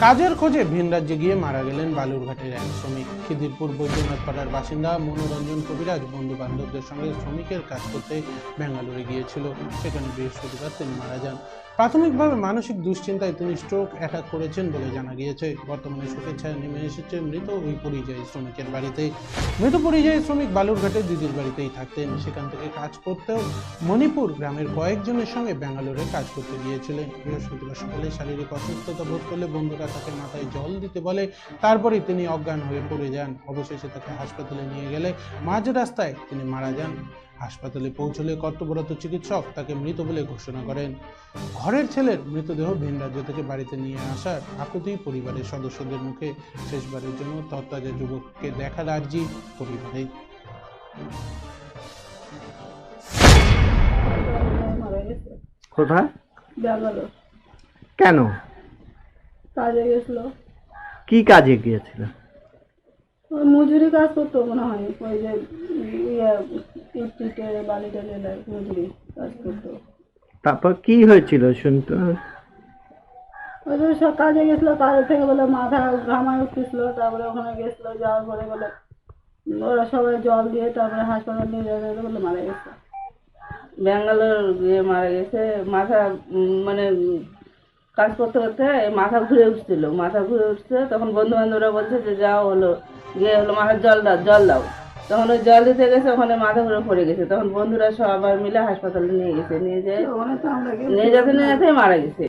কাজের খোঁজে ভিন রাজ্যে গিয়ে মারা গেলেন বালুরঘাটের এক শ্রমিক। খিদিরপুর বৈদ্যনাথ পাড়ার বাসিন্দা মনোরঞ্জন কবিরাজ বন্ধু বান্ধবদের সঙ্গে শ্রমিকের কাজ করতে বেঙ্গালুরু গিয়েছিল। সেখানে বৃহস্পতিবার তিনি মারা যান। প্রাথমিকভাবে মানসিক দুশ্চিন্তায় তিনি স্ট্রোক অ্যাটাক করেছেন বলে জানা গিয়েছে। বর্তমানে শোকের ছায়া নেমে এসেছে মৃত ওই পরিযায়ী শ্রমিকের বাড়িতে। মৃত পরিযায়ী শ্রমিক বালুরঘাটের দিদির বাড়িতেই থাকতেন। সেখান থেকে কাজ করতেও মণিপুর গ্রামের কয়েকজনের সঙ্গে বেঙ্গালুরুরে কাজ করতে গিয়েছিলেন। বৃহস্পতিবার সকালে শারীরিক অসুস্থতা বোধ করলে বন্ধুরা তাকে মাথায় জল দিতে বলে। তারপরেই তিনি অজ্ঞান হয়ে পড়ে যান। অবশেষে তাকে হাসপাতালে নিয়ে গেলে মাঝ রাস্তায় তিনি মারা যান। হাসপাতালে পৌঁছলে কর্তব্যরত চিকিৎসক তাকে মৃত বলে ঘোষণা করেন। ঘরের ছেলের মৃতদেহ ভিন রাজ্য থেকে বাড়িতে নিয়ে আসার আকুতি পরিবারের সদস্যদের মুখে। শেষবারের জন্য তরতাজা যুবককে দেখার আর্জি পরিবারে। কোথায়? ব্যাঙ্গালোর কেন? কাজে গেছিল। কি কাজে গিয়েছিল? ওই মজুরি কাজ করতো মনে হয়, ওই যে ইট বালি টালি মজুরি কাজ করতো। তারপর কি হয়েছিল শুনতে? ওই যে সব কাজে গেছিলো, কাজের থেকে বলে মাথা ঘামায় উঠতেছিল। তারপরে ওখানে গেছিলো, যাওয়ার পরে বলে ওরা সবাই জল দিয়ে তারপরে হাসপাতাল নিয়ে যাবে বলে মারা গেছে। ব্যাঙ্গালোর গিয়ে মারা গেছে। মাথা মানে কাজ করতে করতে মাথা ঘুরে উঠছে। তখন বন্ধু বান্ধবরা বলছে যে যাও হলো গিয়ে হলো মাথার জল দাও। তখন ওই জল দিতে গেছে, ওখানে মাথা ঘুরে পড়ে গেছে। তখন বন্ধুরা সবাই মিলে হাসপাতালে নিয়ে যেতে মারা গেছে।